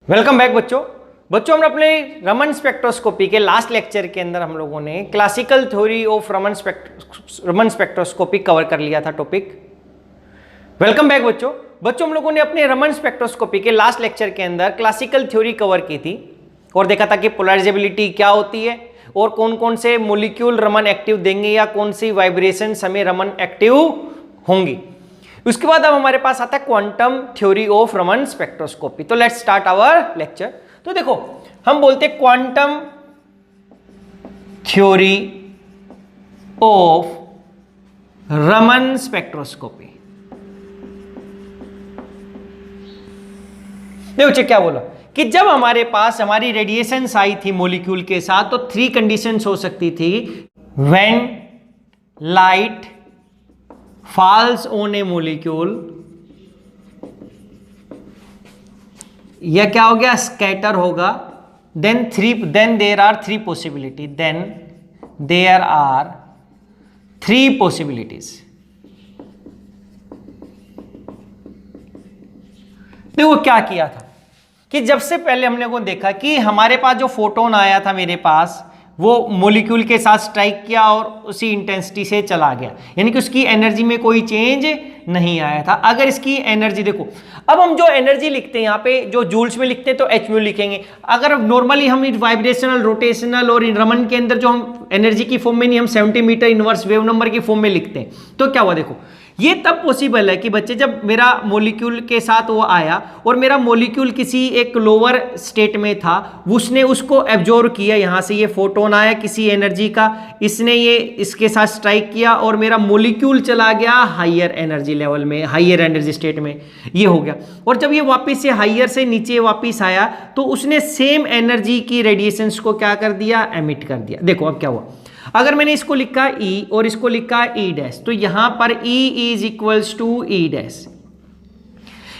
Welcome back बच्चों हम अपने रमन स्पेक्ट्रोस्कोपी के लास्ट लेक्चर के अंदर हम लोगों ने classical theory of Raman spectroscopy cover कर लिया था टॉपिक। वेलकम बैक बच्चों हम लोगों ने अपने रमन स्पेक्ट्रोस्कोपी के लास्ट लेक्चर के अंदर क्लासिकल थ्योरी कवर की थी और देखा था कि पोलराइजेबिलिटी क्या होती है और कौन कौन से मोलिक्यूल रमन एक्टिव देंगे या कौन सी वाइब्रेशन हमें रमन एक्टिव होंगी। उसके बाद अब हमारे पास आता है quantum theory of Raman spectroscopy. तो लेट्स स्टार्ट आवर लेक्चर। तो देखो हम बोलते हैं quantum theory of Raman spectroscopy. देखो क्या बोला कि जब हमारे पास हमारी रेडिएशंस आई थी मॉलिक्यूल के साथ तो थ्री कंडीशंस हो सकती थी। When light falls on a molecule, या क्या हो गया स्कैटर होगा, then there are three possibilities, then there are three possibilities। देखो क्या किया था कि जब से पहले हमने को देखा कि हमारे पास जो फोटोन आया था मेरे पास वो मॉलिक्यूल के साथ स्ट्राइक किया और उसी इंटेंसिटी से चला गया, यानी कि उसकी एनर्जी में कोई चेंज नहीं आया था। अगर इसकी एनर्जी देखो, अब हम जो एनर्जी लिखते हैं यहाँ पे जो जूल्स में लिखते हैं तो एच म्यू लिखेंगे। अगर नॉर्मली हम वाइब्रेशनल रोटेशनल और रमन के अंदर जो हम एनर्जी की फॉर्म में नहीं, हम 70 मीटर इनवर्स वेव नंबर की फॉर्म में लिखते हैं। तो क्या हुआ देखो, ये तब पॉसिबल है कि बच्चे जब मेरा मॉलिक्यूल के साथ वो आया और मेरा मॉलिक्यूल किसी एक लोअर स्टेट में था, उसने उसको एब्जॉर्ब किया, यहाँ से ये फोटोन आया किसी एनर्जी का, इसने ये इसके साथ स्ट्राइक किया और मेरा मॉलिक्यूल चला गया हायर एनर्जी लेवल में, हायर एनर्जी स्टेट में, ये हो गया। और जब ये वापस से हायर से नीचे वापस आया तो उसने सेम एनर्जी की रेडिएशंस को क्या कर दिया, एमिट कर दिया। देखो अब क्या हुआ, अगर मैंने इसको लिखा E और इसको लिखा E डैश, तो यहां पर E is equals to E dash,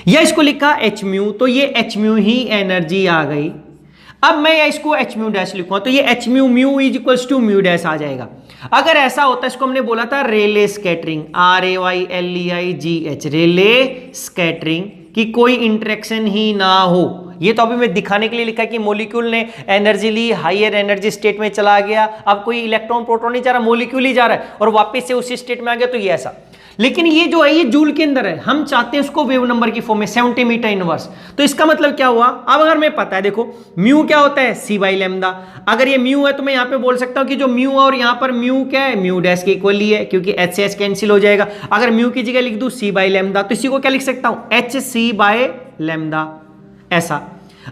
या इसको लिखा H म्यू, तो ये H म्यू ही एनर्जी आ गई। अब मैं इसको H म्यू डैश लिखूंगा तो ये H mu mu is equals to mu dash आ जाएगा। अगर ऐसा होता है, इसको हमने बोला था Rayleigh scattering, RAYLEIGH, Rayleigh scattering, कि कोई इंटरेक्शन ही ना हो। ये तो अभी मैं दिखाने के लिए लिखा कि मॉलिक्यूल ने एनर्जी ली, हायर एनर्जी स्टेट में चला गया, अब कोई इलेक्ट्रॉन प्रोटॉन नहीं जा रहा, मॉलिक्यूल ही जा रहा है और वापस से उसी स्टेट में आ गया, तो ये ऐसा। लेकिन ये जो है ये जूल के अंदर है, हम चाहते हैं उसको वेव नंबर की फॉर्म में 70 मीटर इनवर्स। तो इसका मतलब क्या हुआ, अब अगर मैं पता है, देखो म्यू क्या होता है, C बाई लैम्डा। अगर ये म्यू है तो मैं यहाँ पे बोल सकता हूँ कि जो म्यू और यहाँ पर म्यू क्या है, म्यू डैश के इक्वल ही है, क्योंकि H से H कैंसिल हो जाएगा। अगर म्यू की जगह लिख दूँ C बाई लैम्डा, तो इसी को क्या लिख सकता हूँ, HC बाय लैम्डा, ऐसा।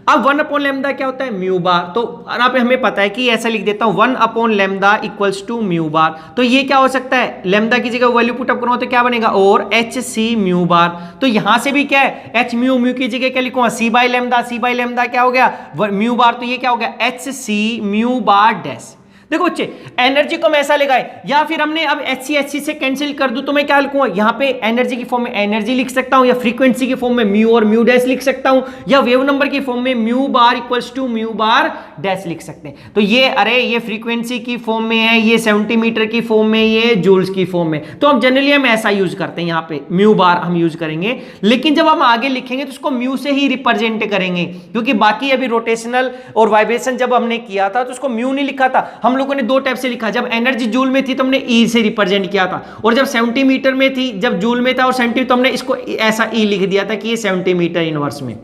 अब 1 अपॉन लैम्डा क्या होता है, म्यू बार। तो यहाँ पे हमें पता है कि ऐसा लिख देता हूं 1 upon lambda equals to mu bar. तो ये क्या हो सकता है, लैम्डा की जगह वैल्यू पुट अप करूंगा तो क्या बनेगा, और HC म्यू बार। तो यहां से भी क्या है, H म्यू, म्यू की जगह क्या लिखूंगा, C by lambda, C by lambda क्या हो गया, म्यू बार, तो ये क्या हो गया, HC म्यू बार डैश। देखो बच्चे एनर्जी को हम ऐसा लगाए, या फिर हमने अब HC से कैंसिल कर दूं तो मैं क्या लिखूंगा, यहां पे एनर्जी की फॉर्म में एनर्जी लिख सकता हूं, या फ्रीक्वेंसी की फॉर्म में म्यू और म्यू डैश लिख सकता हूं, या वेव नंबर की फॉर्म में mu bar equals to mu bar dash लिख सकते हैं। तो ये अरे ये फ्रीक्वेंसी की फॉर्म में है, ये 70 मीटर की फॉर्म में, ये जूल्स की फॉर्म में। तो हम जनरली हम ऐसा यूज करते हैं, यहाँ पे म्यू बार हम यूज करेंगे। लेकिन जब हम आगे लिखेंगे तो उसको म्यू से ही रिप्रेजेंट करेंगे, क्योंकि बाकी अभी रोटेशनल और वाइब्रेशन जब हमने किया था तो उसको म्यू नहीं लिखा था, हम लोगों ने दो टाइप से लिखा। जब एनर्जी जूल में थी तो हमने E से रिप्रेजेंट किया था, और जब 70 मीटर में थी, जब जूल में था और 70, तो हमने इसको ऐसा E लिख दिया था कि ये 70 मीटर इनवर्स में,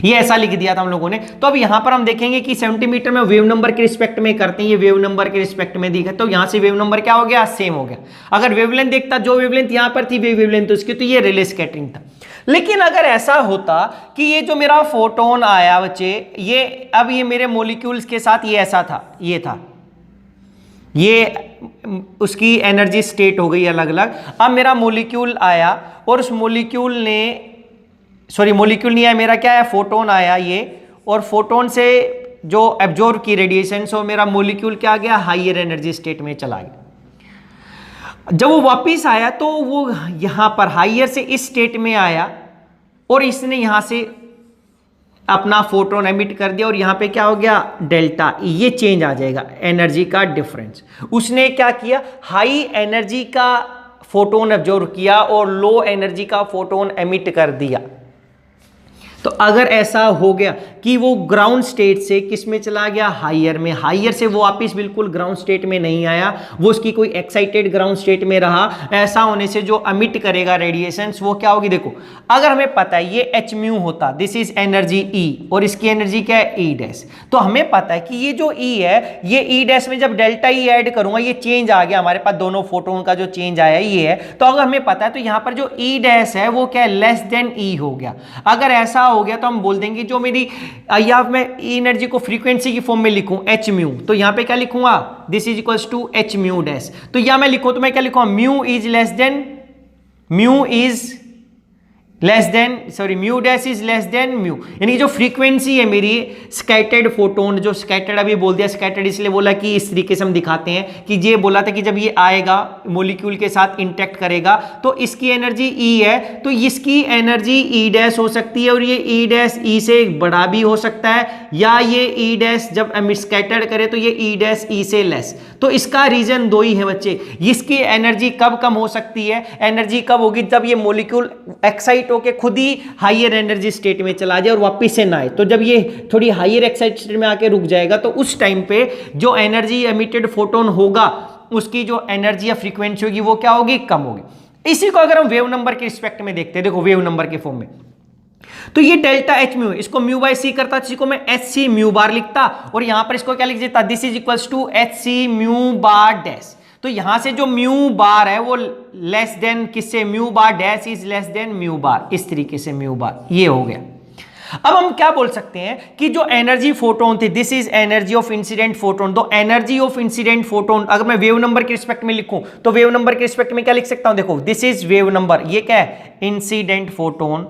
ये ऐसा लिख दिया था हम लोगों ने। तो अब यहां पर हम देखेंगे कि 70 मीटर में वेव नंबर के रिस्पेक्ट में करते हैं, ये वेव नंबर के रिस्पेक्ट में दिखा, तो यहां से वेव नंबर क्या हो गया, सेम हो गया। अगर वेवलेंथ देखता, जो वेवलेंथ यहां पर थी वेवलेंथ तो इसकी, तो ये रिले स्कैटरिंग था। लेकिन अगर ऐसा होता कि ये जो मेरा फोटोन आया बच्चे, ये अब ये मेरे मॉलिक्यूल्स के साथ ये ऐसा था, ये था, ये उसकी एनर्जी स्टेट हो गई अलग अलग। अब मेरा मॉलिक्यूल आया और उस मॉलिक्यूल ने, सॉरी मॉलिक्यूल नहीं आया, मेरा क्या है, फोटोन आया ये, और फोटोन से जो एब्जॉर्ब की रेडिएशन, सो मेरा मॉलिक्यूल क्या आ गया, हायर एनर्जी स्टेट में चला गया। जब वो वापिस आया तो वो यहां पर हायर से इस स्टेट में आया और इसने यहां से अपना फोटोन एमिट कर दिया, और यहां पे क्या हो गया, डेल्टा E, ये चेंज आ जाएगा, एनर्जी का डिफरेंस। उसने क्या किया, हाई एनर्जी का फोटोन एब्जॉर्ब किया और लो एनर्जी का फोटोन एमिट कर दिया। तो अगर ऐसा हो गया कि वो ग्राउंड स्टेट से किस में चला गया, हायर में, हायर से वो वापस बिल्कुल ग्राउंड स्टेट में नहीं आया, वो उसकी कोई एक्साइटेड ग्राउंड स्टेट में रहा, ऐसा होने से जो अमिट करेगा रेडिएशंस वो क्या होगी, देखो अगर हमें पता है ये एच म्यू होता, दिस इज एनर्जी ई, और इसकी एनर्जी क्या है ई डैश, तो हमें पता है कि ये जो ई है ये ई डैश में जब डेल्टा ई ऐड करूंगा ये चेंज आ गया हमारे पास, दोनों फोटोन का जो चेंज आया ये है, तो अगर हमें पता है तो यहां पर जो ई डैश है वो क्या है, लेस देन ई हो गया। अगर ऐसा हो गया तो हम बोल देंगे जो मेरी, या मैं एनर्जी को फ्रीक्वेंसी की फॉर्म में लिखूं एच म्यू, तो यहां पे क्या लिखूंगा, this is equals to H mu dash, तो या मैं लिखूं तो मैं क्या लिखूंगा, mu is less than mu dash is less than mu, यानी जो फ्रीक्वेंसी है मेरी स्कैटर्ड फोटोन, जो स्कैटर्ड अभी बोल दिया स्कैटर्ड इसलिए बोला कि इस तरीके से हम दिखाते हैं कि ये बोला था कि जब ये आएगा मॉलिक्यूल के साथ इंटरेक्ट करेगा तो इसकी एनर्जी ई है, तो इसकी एनर्जी ई डैश हो सकती है, और ये ई डैश ई से बड़ा भी हो सकता है, या ये ई डैश जब स्कैटर्ड करे तो ये ई डैश ई से लेस, तो इसका रीजन दो ही है बच्चे। इसकी एनर्जी कब कम हो सकती है, एनर्जी कब होगी, जब ये मॉलिक्यूल एक्साइट होके खुद ही हायर एनर्जी स्टेट में चला जाए और वापस से ना आए, तो जब ये थोड़ी हायर एक्साइट स्टेट में आके रुक जाएगा तो उस टाइम पे जो एनर्जी एमिटेड फोटोन होगा उसकी जो एनर्जी या फ्रीक्वेंसी होगी वो क्या होगी, कम होगी। इसी को अगर हम वेव नंबर के रिस्पेक्ट में देखते हैं, देखो वेव नंबर के फॉर्म में, तो ये डेल्टा एच म्यू, इसको म्यू बाय सी करता, इसको मैं एच सी म्यू बार लिखता, और यहां पर इसको क्या लिख देता, this is equals to H C mu bar dash, तो यहां से जो म्यू बार है वो लेस देन किससे, mu bar dash is less than mu bar, इस तरीके से म्यू बार ये हो गया। अब हम क्या बोल सकते हैं कि जो एनर्जी फोटोन थे, this is energy of incident photon, तो एनर्जी ऑफ इंसिडेंट फोटोन अगर मैं वेव नंबर के रिस्पेक्ट में लिखूं तो वेव नंबर के रिस्पेक्ट में क्या लिख सकता हूं, देखो दिस इज वेव नंबर, ये क्या है incident photon,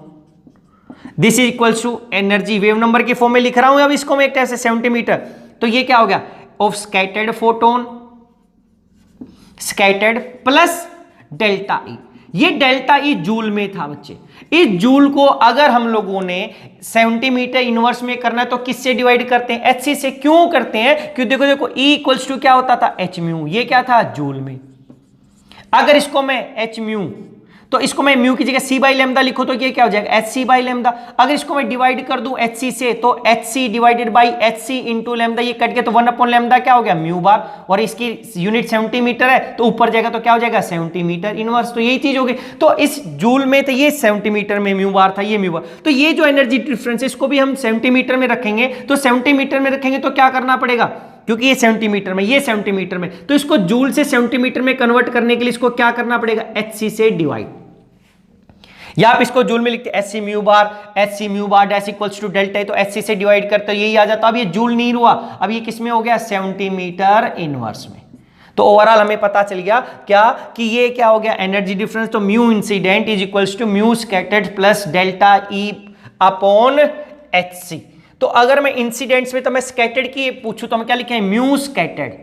this is equals to energy, wave number के फॉर्म में लिख रहा हूं अब इसको मैं एक टाइप से सेंटीमीटर, तो ये क्या हो गया, of scattered photon, scattered plus delta ई, ये डेल्टा ई जूल में था बच्चे। इस जूल को अगर हम लोगों ने सेंटीमीटर इनवर्स में करना है तो किससे डिवाइड करते हैं, एच सी से, क्यों करते हैं, क्योंकि देखो देखो ई इक्वल्स टू क्या होता था, एच म्यू, ये क्या था जूल में, अगर इसको मैं एच म्यू, तो इसको मैं म्यू की जगह सी बाई लेमदा लिखो तो ये क्या हो जाएगा, एच सी बाई लेमदा, अगर इसको मैं डिवाइड कर दूं एच सी से तो H C divided by H C into lambda, ये कट गया तो 1/, लेमदा क्या हो गया म्यू बार, और इसकी यूनिट सेंटीमीटर है तो ऊपर जाएगा तो क्या हो जाएगा सेंटीमीटर इनवर्स, तो यही चीज होगी। तो इस जूल में तो ये सेंटीमीटर में म्यू बार था, ये म्यू बार, तो ये जो एनर्जी डिफरेंस है इसको भी हम सेंटीमीटर में रखेंगे, तो सेंटीमीटर में रखेंगे तो क्या करना पड़ेगा, क्योंकि ये सेंटीमीटर में, ये सेंटीमीटर में, तो इसको जूल से सेंटीमीटर में कन्वर्ट करने के लिए इसको क्या करना पड़ेगा, एच सी से डिवाइड, या आप इसको जूल में लिखते H C mu bar dash equals to delta, तो एच सी से डिवाइड करते यही आ जाता। अब ये जूल नहीं हुआ, अब ये किस में हो गया, सेंटीमीटर इनवर्स में। तो ओवरऑल हमें पता चल गया क्या कि ये क्या हो गया, एनर्जी डिफरेंस, तो mu incident is equals to mu scattered plus delta E upon H C. तो अगर मैं इंसिडेंट्स में तो मैं स्कैटर्ड की पूछूं तो हम क्या लिखें, म्यू स्कैटर्ड,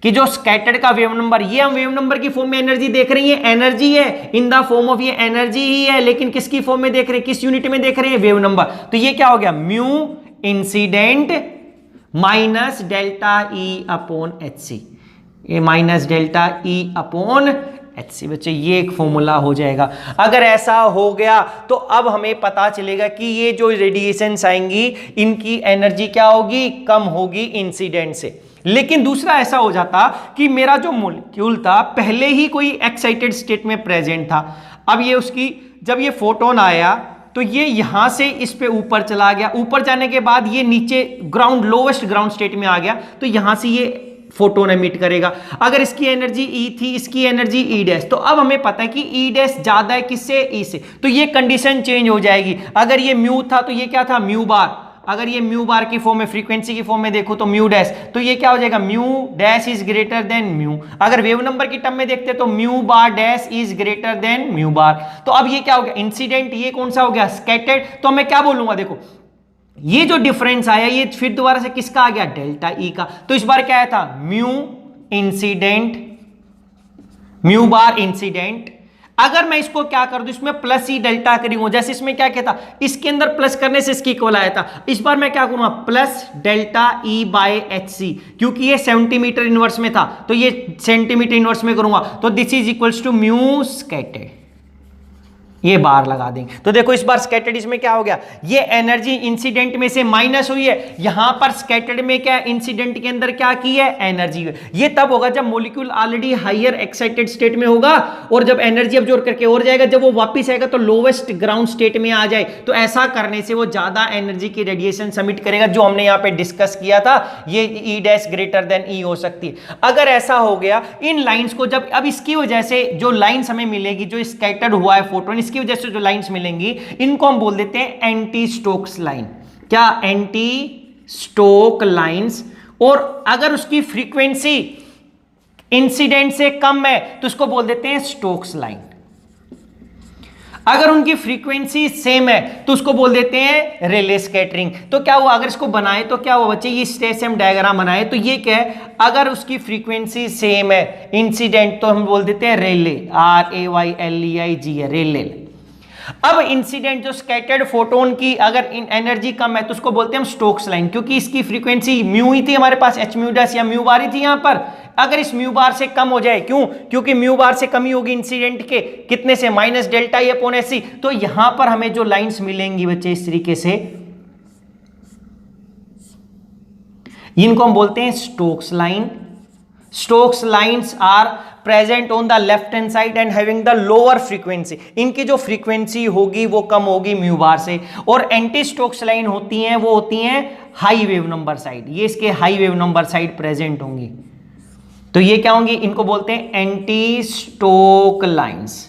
कि जो स्कैटर्ड का वेव नंबर, ये हम वेव नंबर की फॉर्म में एनर्जी देख रही है, एनर्जी है इन द फॉर्म ऑफ, ये एनर्जी ही है लेकिन किसकी फॉर्म में देख रहे हैं, किस यूनिट में देख रहे हैं, वेव नंबर, तो ये क्या हो गया mu incident minus delta E upon H C, ये minus delta E upon H C, बच्चे ये एक फॉर्मूला हो जाएगा। अगर ऐसा हो गया तो अब हमें पता चलेगा कि ये जो रेडिएशंस आएंगी इनकी एनर्जी क्या होगी, कम होगी इंसिडेंट से। लेकिन दूसरा ऐसा हो जाता कि मेरा जो मॉलिक्यूल था पहले ही कोई एक्साइटेड स्टेट में प्रेजेंट था, अब ये उसकी जब ये फोटोन आया तो ये यहां से इस पे ऊपर चला गया, ऊपर जाने के बाद ये नीचे ग्राउंड, लोवेस्ट ग्राउंड स्टेट में आ गया, तो यहां से ये फोटोन एमिट करेगा। अगर इसकी एनर्जी ई थी, इसकी एनर्जी ई डैश, तो अब हमें पता है कि ई डैश ज्यादा है किससे, ई से, तो ये कंडीशन चेंज हो जाएगी। अगर ये म्यू था तो ये क्या था, म्यू बार, अगर ये म्यू बार की फॉर्म में, फ्रीक्वेंसी की फॉर्म में देखो तो म्यू डैश, तो ये क्या हो जाएगा, mu dash is greater than mu. अगर वेव नंबर की टर्म में देखते तो mu bar dash is greater than mu bar. तो अब ये क्या हो गया, इंसिडेंट, ये कौन सा हो गया, स्कैटर्ड, तो मैं क्या बोलूंगा, देखो ये जो डिफरेंस आया ये फिर दोबारा से किसका आ गया, डेल्टा ई का। तो इस बार क्या आया था, mu incident, mu bar incident. अगर मैं इसको क्या कर दूं, इसमें प्लस ई डेल्टा करूंगा, जैसे इसमें क्या कहता, इसके अंदर प्लस करने से इसकी इक्वल आया था, इस बार मैं क्या करूंगा, plus delta E by H C, क्योंकि ये सेंटीमीटर इनवर्स में था तो ये सेंटीमीटर इनवर्स में करूंगा, तो this is equals to mu scattered, ये बार लगा देंगे तो देखो इस बार स्कैटर्ड इसमें क्या हो गया, ये एनर्जी इंसिडेंट में से माइनस हुई है, यहां पर स्कैटर्ड में क्या इंसिडेंट के अंदर क्या की है, एनर्जी। ये तब होगा जब molecule already higher excited state में होगा और जब एनर्जी अब्जॉर्ब करके और जाएगा, जब वो वापस आएगा तो लोवेस्ट ग्राउंड स्टेट में आ जाए, तो ऐसा करने से वो ज्यादा एनर्जी की रेडिएशन समिट करेगा, जो हमने यहां पे डिस्कस किया था, ये ई डैश ग्रेटर देन ई हो सकती है। अगर ऐसा हो गया, इन लाइंस को जब अब इसकी वजह से जो लाइंस हमें मिलेगी, जो स्कैटर्ड हुआ है फोटोन, इसकी वजह से जो लाइंस मिलेंगी इनको हम बोल देते हैं एंटी स्टोक्स लाइन। क्या, एंटी स्टोक लाइंस। और अगर उसकी फ्रीक्वेंसी इंसिडेंट से कम है तो उसको बोल देते हैं स्टोक्स लाइन। अगर उनकी फ्रीक्वेंसी सेम है तो उसको बोल देते हैं रेले स्कैटरिंग। तो क्या हुआ, अगर इसको बनाए तो क्या हुआ बच्चे, ये स्टेसम डायग्राम बनाए तो ये क्या है, अगर उसकी फ्रीक्वेंसी सेम है इंसिडेंट तो हम बोल देते हैं रेले, RAYLEIG है, रेले। अब इंसिडेंट जो स्कैटर्ड फोटोन की अगर एनर्जी कम है तो उसको बोलते हैं हम स्टोक्स लाइन, क्योंकि इसकी फ्रीक्वेंसी म्यू ही थी हमारे पास, h म्यू डैश या म्यू बार ही थी यहां पर। अगर इस म्यू बार से कम हो जाए, क्यों, क्योंकि म्यू बार से कमी होगी इंसिडेंट के कितने से, minus delta E upon S C. तो यहां पर हमें जो लाइंस मिलेंगी बच्चे इस तरीके से, इनको हम बोलते हैं Stokes line. Stokes lines are present on the left hand side and having the lower frequency. इनकी जो फ्रीक्वेंसी होगी वो कम होगी म्यू बार से। और एंटी स्टोक्स लाइन होती हैं, वो होती हैं हाई वेव नंबर साइड, ये इसके high wave number side present होंगी। तो ये क्या होंगी, इनको बोलते हैं एंटी स्टोक लाइंस।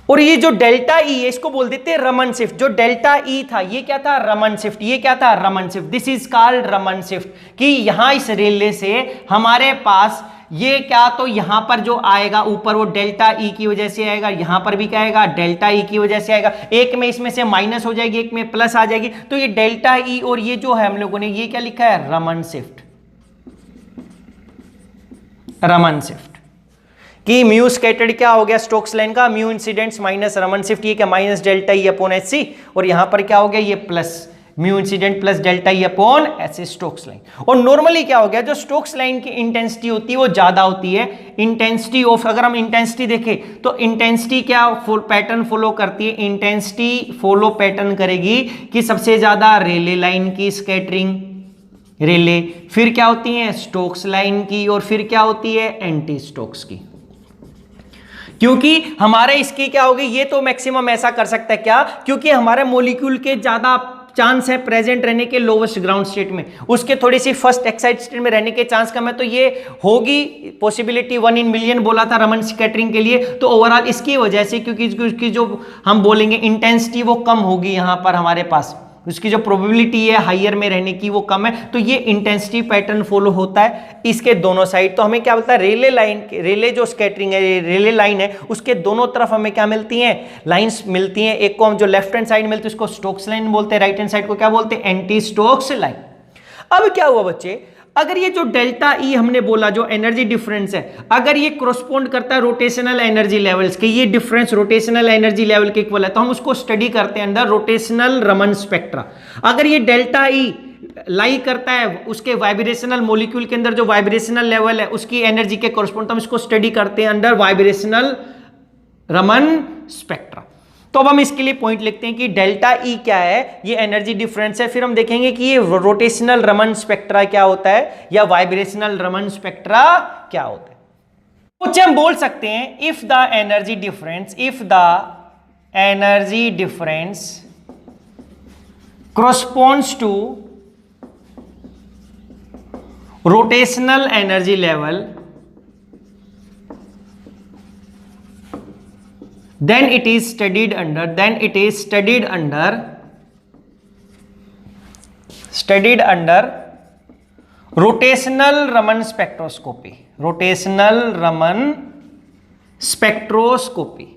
और ये जो डेल्टा ई है इसको बोल देते हैं रमन शिफ्ट। जो डेल्टा ई था ये क्या था, रमन शिफ्ट। ये क्या था, Raman shift. This is called Raman shift. कि यहां इस रेले से हमारे पास ये क्या, तो यहां पर जो आएगा ऊपर वो डेल्टा ई की वजह से आएगा, यहां पर भी क्या आएगा, डेल्टा ई की वजह से आएगा। एक में इसमें से माइनस हो जाएगी, एक में प्लस आ जाएगी। तो ये डेल्टा ई और ये जो है हम लोगों ने ये क्या लिखा है, रमन शिफ्ट। रमन शिफ्ट कि म्यू स्कैटर्ड क्या हो गया स्टोक्स लाइन का, mu incidents minus Raman shift, ये क्या minus delta E upon H C, और यहां पर क्या हो गया, ये plus mu incident plus delta E upon H Stokes line. और नॉर्मली क्या हो गया, जो स्टोक्स लाइन की इंटेंसिटी होती है वो ज्यादा होती है। इंटेंसिटी ऑफ, अगर हम इंटेंसिटी देखें तो इंटेंसिटी क्या पैटर्न फॉलो करती है, इंटेंसिटी फॉलो पैटर्न करेगी कि सबसे ज्यादा रेले लाइन की स्कैटरिंग, रेले, फिर क्या होती है स्टोक्स लाइन की, और फिर क्या होती है एंटी स्टोक्स की। क्योंकि हमारे इसकी क्या होगी, ये तो मैक्सिमम ऐसा कर सकता है क्या, क्योंकि हमारे मॉलिक्यूल के ज्यादा चांस है प्रेजेंट रहने के लोवेस्ट ग्राउंड स्टेट में, उसके थोड़ी सी फर्स्ट एक्साइट स्टेट में रहने के चांस कम है। तो ये होगी पॉसिबिलिटी 1 in million बोला था रमन स्कैटरिंग के लिए। तो ओवरऑल इसकी वजह से, क्योंकि इसकी जो हम बोलेंगे इंटेंसिटी वो कम होगी यहां पर हमारे पास, उसकी जो प्रोबेबिलिटी है हायर में रहने की वो कम है। तो ये इंटेंसिटी पैटर्न फॉलो होता है इसके दोनों साइड। तो हमें क्या बोलता है, रेले लाइन, रेले जो स्कैटरिंग है, रेले लाइन है, उसके दोनों तरफ हमें क्या मिलती हैं, लाइंस मिलती हैं। एक को हम जो लेफ्ट हैंड साइड मिलती है उसको स्टोक्स लाइन बोलते हैं, राइट हैंड साइड को क्या बोलते हैं, एंटी स्टोक्स लाइन। अब क्या हुआ बच्चे, अगर ये जो डेल्टा ई हमने बोला जो एनर्जी डिफरेंस है, अगर ये कोरोस्पोंड करता है रोटेशनल एनर्जी लेवल्स के, ये डिफरेंस रोटेशनल एनर्जी लेवल के इक्वल है, तो हम उसको स्टडी करते हैं अंदर रोटेशनल रमन स्पेक्ट्रा। अगर ये डेल्टा ई लाई करता है उसके वाइब्रेशनल मॉलिक्यूल के अंदर जो वाइब्रेशनल लेवल है उसकी एनर्जी के कोरोस्पोंड, तो हम इसको स्टडी करते हैं अंडर वाइब्रेशनल रमन स्पेक्ट्रा। तो अब हम इसके लिए पॉइंट लिखते हैं कि डेल्टा ई क्या है, ये एनर्जी डिफरेंस है। फिर हम देखेंगे कि ये रोटेशनल रमन स्पेक्ट्रा क्या होता है या वाइब्रेशनल रमन स्पेक्ट्रा क्या होता है। कुछ हम बोल सकते हैं if the energy difference corresponds to rotational energy level, then it is studied under rotational Raman spectroscopy।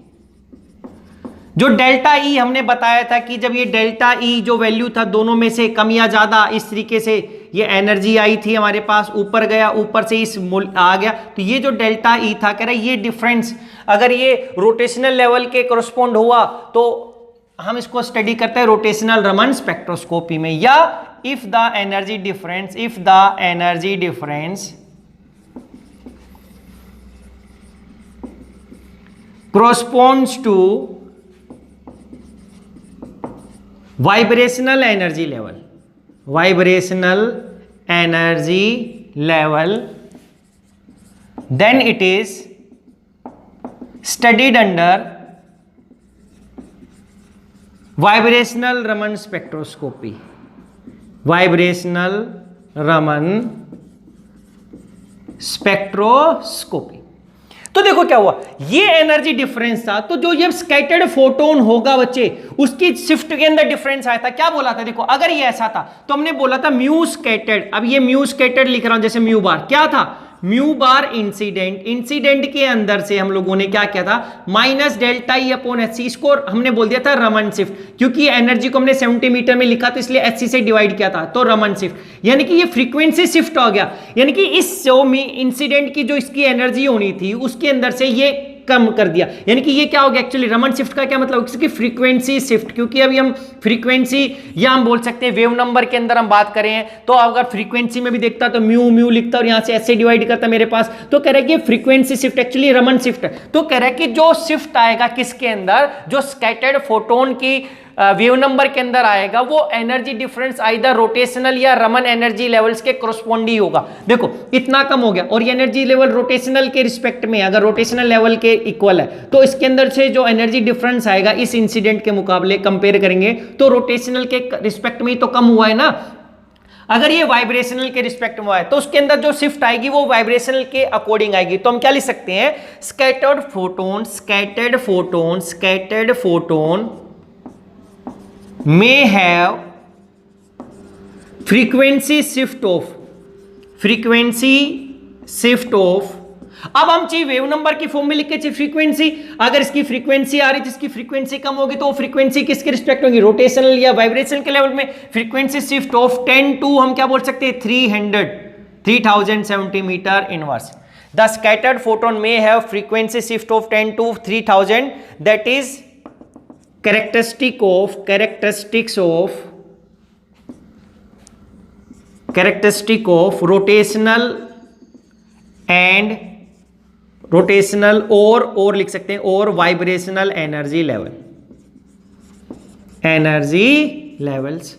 जो डेल्टा ई हमने बताया था कि जब ये डेल्टा ई जो वैल्यू था दोनों में से कम या ज्यादा, इस तरीके से ये एनर्जी आई थी हमारे पास, ऊपर गया, ऊपर से इस आ गया, तो ये जो डेल्टा ई था कह रहा है ये डिफरेंस अगर ये रोटेशनल लेवल के कोरोस्पोंड हुआ तो हम इसको स्टडी करते हैं रोटेशनल रमन स्पेक्ट्रोस्कोपी में। या if the energy difference corresponds to vibrational energy level, vibrational energy level, then it is studied under vibrational Raman spectroscopy, vibrational Raman spectroscopy. तो देखो क्या हुआ, ये एनर्जी डिफरेंस था, तो जो ये स्कैटर्ड फोटोन होगा बच्चे, उसकी शिफ्ट के अंदर डिफरेंस आया था। क्या बोला था, देखो अगर ये ऐसा था तो हमने बोला था म्यू स्कैटर्ड, अब ये म्यू स्कैटर्ड लिख रहा हूं जैसे म्यू बार, क्या था म्यू बार इंसिडेंट, इंसिडेंट के अंदर से हम लोगों ने क्या किया था minus delta E upon H C, इसको हमने बोल दिया था रमन शिफ्ट, क्योंकि एनर्जी को हमने सेंटीमीटर में लिखा तो इसलिए एच सी से डिवाइड किया था, तो रमन शिफ्ट, यानी कि ये फ्रीक्वेंसी शिफ्ट हो गया, यानी कि इस इंसिडेंट की जो इसकी एनर्जी होनी थी उसके अंदर से ये कम कर दिया, यानी कि ये क्या हो गया एक्चुअली रमन शिफ्ट का क्या मतलब, इसकी फ्रीक्वेंसी शिफ्ट, क्योंकि अभी हम फ्रीक्वेंसी या हम बोल सकते हैं वेव नंबर के अंदर हम बात करें तो अगर फ्रीक्वेंसी में भी देखता तो म्यू म्यू लिखता और यहां से ऐसे डिवाइड करता मेरे पास, तो कह रहा है कि frequency shift actually Raman shift है। तो कह रहा है कि जो शिफ्ट आएगा किसके अंदर, जो स्कैटर्ड फोटोन की वेव नंबर के अंदर आएगा वो एनर्जी डिफरेंस आइदर रोटेशनल या रमन एनर्जी लेवल्स के करस्पॉन्ड ही होगा। देखो इतना कम हो गया, और ये एनर्जी लेवल रोटेशनल के रिस्पेक्ट में अगर रोटेशनल लेवल के इक्वल है तो इसके अंदर से जो एनर्जी डिफरेंस आएगा इस इंसिडेंट के मुकाबले कंपेयर करेंगे तो रोटेशनल के रिस्पेक्ट में ही तो कम हुआ है ना। अगर ये वाइब्रेशनल के रिस्पेक्ट में है तो उसके अंदर जो शिफ्ट आएगी वो वाइब्रेशनल के अकॉर्डिंग आएगी। तो हम क्या लिख सकते हैं, scattered photon, scattered photon, scattered photon may have frequency shift of, frequency shift of, अब हम चाहिए वेव नंबर की फॉर्म में लिख के चाहिए फ्रीक्वेंसी, अगर इसकी फ्रीक्वेंसी आ रही थी इसकी फ्रीक्वेंसी कम होगी तो वो फ्रीक्वेंसी किसके रिस्पेक्ट होगी, रोटेशनल या वाइब्रेशनल के लेवल में। फ्रीक्वेंसी शिफ्ट ऑफ 10 to हम क्या बोल सकते हैं 3000 centimetre inverse. The scattered photon may have frequency shift of 10 to 3000, that is characteristic of rotational और लिख सकते हैं और वाइब्रेशनल एनर्जी लेवल्स।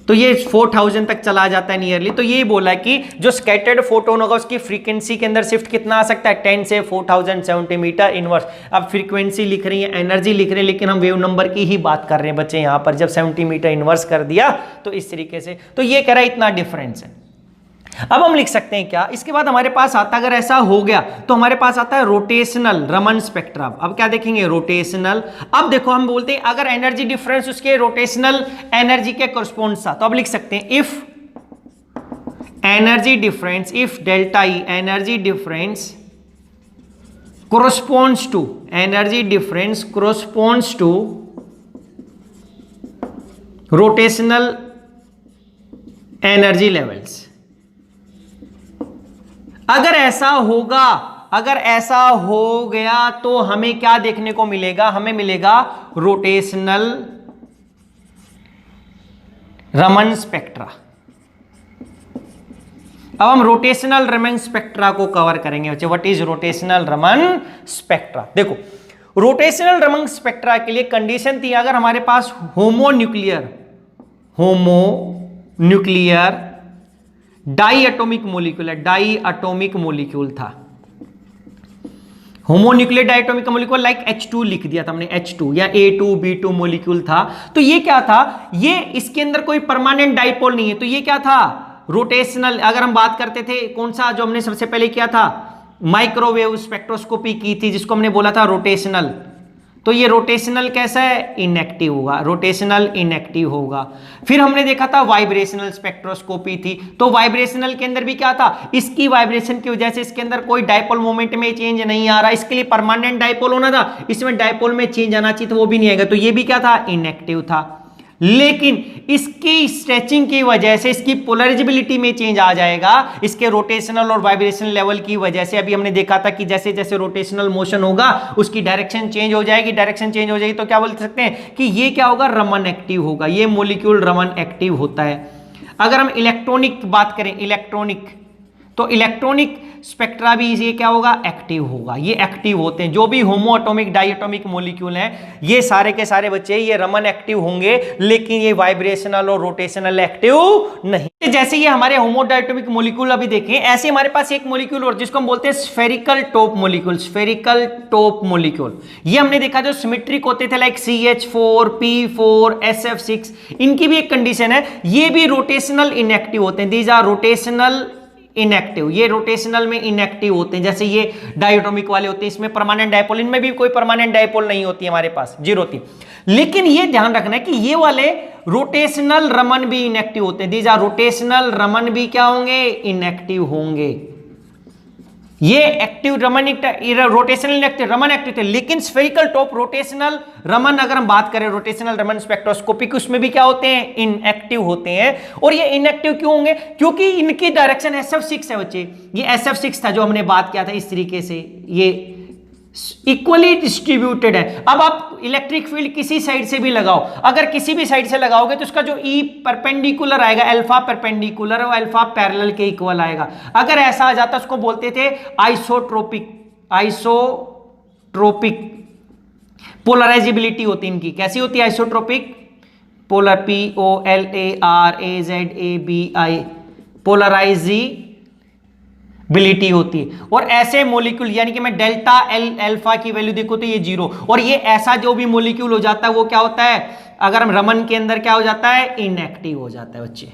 तो ये 4000 तक चला जाता है नियरली। तो ये बोला कि जो स्कैटर्ड फोटोन होगा उसकी फ्रीक्वेंसी के अंदर शिफ्ट कितना आ सकता है 10 से 4000 सेंटीमीटर इनवर्स। अब फ्रीक्वेंसी लिख रही है, एनर्जी लिख रहे हैं, लेकिन हम वेव नंबर की ही बात कर रहे हैं बच्चे यहाँ पर। जब सेंटीमीटर इनवर्स कर दिया तो इस तरीके से, तो ये कह रहा है इतना डिफरेंस है। अब हम लिख सकते हैं क्या, इसके बाद हमारे पास आता, अगर ऐसा हो गया तो हमारे पास आता है रोटेशनल रमन स्पेक्ट्रा। अब क्या देखेंगे, रोटेशनल। अब देखो हम बोलते हैं अगर एनर्जी डिफरेंस उसके रोटेशनल एनर्जी के करस्पॉन्ड था तो अब लिख सकते हैं if energy difference, if delta E energy difference corresponds to, energy difference corresponds to rotational energy levels। अगर ऐसा होगा, अगर ऐसा हो गया तो हमें क्या देखने को मिलेगा, हमें मिलेगा रोटेशनल रमन स्पेक्ट्रा। अब हम रोटेशनल रमन स्पेक्ट्रा को कवर करेंगे बच्चे। What is rotational Raman spectra? देखो रोटेशनल रमन स्पेक्ट्रा के लिए कंडीशन थी, अगर हमारे पास होमोन्यूक्लियर डाई एटॉमिक मोलिक्यूल है, डाई एटॉमिक मोलिक्यूल था, homonuclear diatomic molecule like H2 लिख दिया था हमने, H2 या A2 B2 मोलिक्यूल था। तो ये क्या था, ये इसके अंदर कोई परमानेंट डाइपोल नहीं है, तो ये क्या था रोटेशनल। अगर हम बात करते थे कौन सा, जो हमने सबसे पहले किया था माइक्रोवेव स्पेक्ट्रोस्कोपी की थी जिसको हमने बोला था रोटेशनल, तो ये रोटेशनल कैसा है, इनएक्टिव होगा, रोटेशनल इनएक्टिव होगा। फिर हमने देखा था वाइब्रेशनल स्पेक्ट्रोस्कोपी थी, तो वाइब्रेशनल के अंदर भी क्या था, इसकी वाइब्रेशन की वजह से इसके अंदर कोई डाइपोल मोमेंट में चेंज नहीं आ रहा, इसके लिए परमानेंट डाइपोल होना था, इसमें डाइपोल में चेंज आना चाहिए तो वो भी नहीं आएगा, तो ये भी क्या था, इनएक्टिव था। लेकिन इसकी स्ट्रेचिंग की वजह से इसकी पोलराइजेबिलिटी में चेंज आ जाएगा, इसके रोटेशनल और वाइब्रेशनल लेवल की वजह से। अभी हमने देखा था कि जैसे जैसे रोटेशनल मोशन होगा उसकी डायरेक्शन चेंज हो जाएगी, डायरेक्शन चेंज हो जाएगी तो क्या बोल सकते हैं कि ये क्या होगा, रमन एक्टिव होगा, ये मॉलिक्यूल रमन एक्टिव होता है। अगर हम इलेक्ट्रॉनिक बात करें, इलेक्ट्रॉनिक तो इलेक्ट्रॉनिक स्पेक्ट्रा भी ये क्या होगा, एक्टिव होगा। ये एक्टिव होते हैं, जो भी homo atomic diatomic molecule हैं ये सारे के सारे बच्चे ये रमन एक्टिव होंगे, लेकिन ये वाइब्रेशनल और रोटेशनल एक्टिव नहीं। जैसे ये हमारे होमो डायटोमिक मॉलिक्यूल अभी देखें, ऐसे हमारे पास एक मॉलिक्यूल और जिसको हम बोलते हैं spherical top molecule, spherical top molecule. ये हमने देखा जो सिमेट्रिक होते थे लाइक CH4, P4, SF6, इनकी भी एक कंडीशन है, ये भी रोटेशनल इनएक्टिव होते हैं। दीज आर रोटेशनल इनएक्टिव, ये रोटेशनल में इनएक्टिव होते हैं। जैसे ये डायटोमिक वाले होते हैं, इसमें परमानेंट डायपोल, इनमें भी कोई परमानेंट डायपोल नहीं होती हमारे पास, जीरो होती। लेकिन ये ध्यान रखना है कि ये वाले रोटेशनल रमन भी इनएक्टिव होते हैं। दीज आर रोटेशनल रमन भी क्या होंगे, इनएक्टिव होंगे। ये active Raman rotational inactive Raman active थे, लेकिन स्फेरिकल टॉप रोटेशनल रमन अगर हम बात करें रोटेशनल रमन स्पेक्ट्रोस्कोपिक, उसमें भी क्या होते हैं, इनएक्टिव होते हैं। और ये इनएक्टिव क्यों होंगे, क्योंकि इनकी डायरेक्शन SF6 है बच्चे। ये SF6 था जो हमने बात किया था, इस तरीके से ये इक्वली डिस्ट्रीब्यूटेड है। अब आप इलेक्ट्रिक फील्ड किसी साइड से भी लगाओ, अगर किसी भी साइड से लगाओगे तो उसका जो ई परपेंडिकुलर आएगा, अल्फा परपेंडिकुलर और अल्फा पैरेलल के इक्वल आएगा। अगर ऐसा आ जाता उसको बोलते थे आइसोट्रोपिक, आइसोट्रोपिक पोलराइजेबिलिटी होती इनकी। कैसी होती है आइसोट्रोपिक, पोलर POLARAZABI पोलराइजेबिलिटी होती है। और ऐसे मॉलिक्यूल यानी कि मैं डेल्टा एल अल्फा की वैल्यू देखो तो ये 0, और ये ऐसा जो भी मॉलिक्यूल हो जाता है वो क्या होता है, अगर हम रमन के अंदर क्या हो जाता है, इनएक्टिव हो जाता है बच्चे।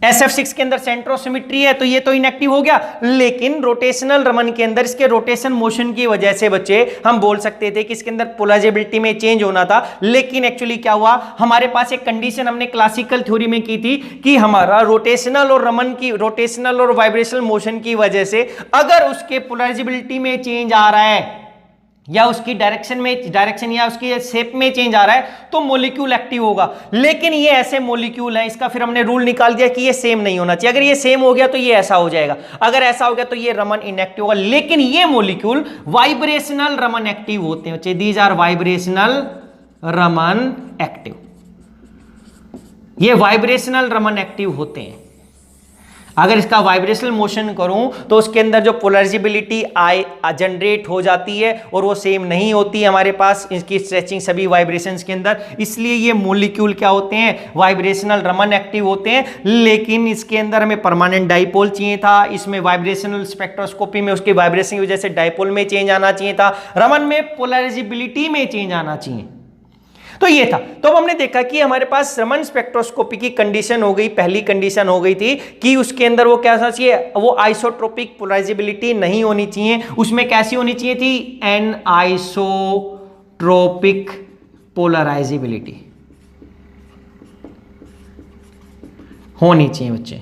SF6 के अंदर सेंट्रोसिमेट्री है तो ये तो इनएक्टिव हो गया, लेकिन रोटेशनल रमन के अंदर इसके रोटेशन मोशन की वजह से बच्चे हम बोल सकते थे कि इसके अंदर पोलराइजेबिलिटी में चेंज होना था। लेकिन एक्चुअली क्या हुआ, हमारे पास एक कंडीशन हमने क्लासिकल थ्योरी में की थी कि हमारा रोटेशनल और रमन की रोटेशनल और वाइब्रेशनल मोशन की वजह से अगर उसके पोलराइजेबिलिटी में चेंज आ रहा है या उसकी डायरेक्शन या उसकी शेप में चेंज आ रहा है तो मॉलिक्यूल एक्टिव होगा। लेकिन ये ऐसे मॉलिक्यूल हैं, इसका फिर हमने रूल निकाल दिया कि ये सेम नहीं होना चाहिए। अगर ये सेम हो गया तो ये ऐसा हो जाएगा, अगर ऐसा हो गया तो ये रमन इनएक्टिव होगा। लेकिन ये मॉलिक्यूल वाइब्रेशनल रमन एक्टिव होते हैं, these are vibrational Raman active, ये वाइब्रेशनल रमन एक्टिव होते हैं। अगर इसका वाइब्रेशनल मोशन करूं तो उसके अंदर जो पोलराइजेबिलिटी जनरेट हो जाती है और वो सेम नहीं होती है हमारे पास इसकी स्ट्रेचिंग सभी वाइब्रेशंस के अंदर। इसलिए ये मॉलिक्यूल क्या होते हैं, वाइब्रेशनल रमन एक्टिव होते हैं। लेकिन इसके अंदर हमें परमानेंट डाइपोल चाहिए था, इसमें वाइब्रेशनल स्पेक्ट्रोस्कोपी में उसकी वाइब्रेशन की वजह से डाइपोल में चेंज आना चाहिए था, रमन में पोलराइजेबिलिटी में चेंज आना चाहिए। तो ये था। तो अब हमने देखा कि हमारे पास रमन स्पेक्ट्रोस्कोपी की कंडीशन हो गई, पहली कंडीशन हो गई थी कि उसके अंदर वो क्या चाहिए, वो आइसोट्रोपिक पोलराइजेबिलिटी नहीं होनी चाहिए, उसमें कैसी होनी चाहिए थी, एन आइसोट्रोपिक पोलराइजेबिलिटी होनी चाहिए बच्चे।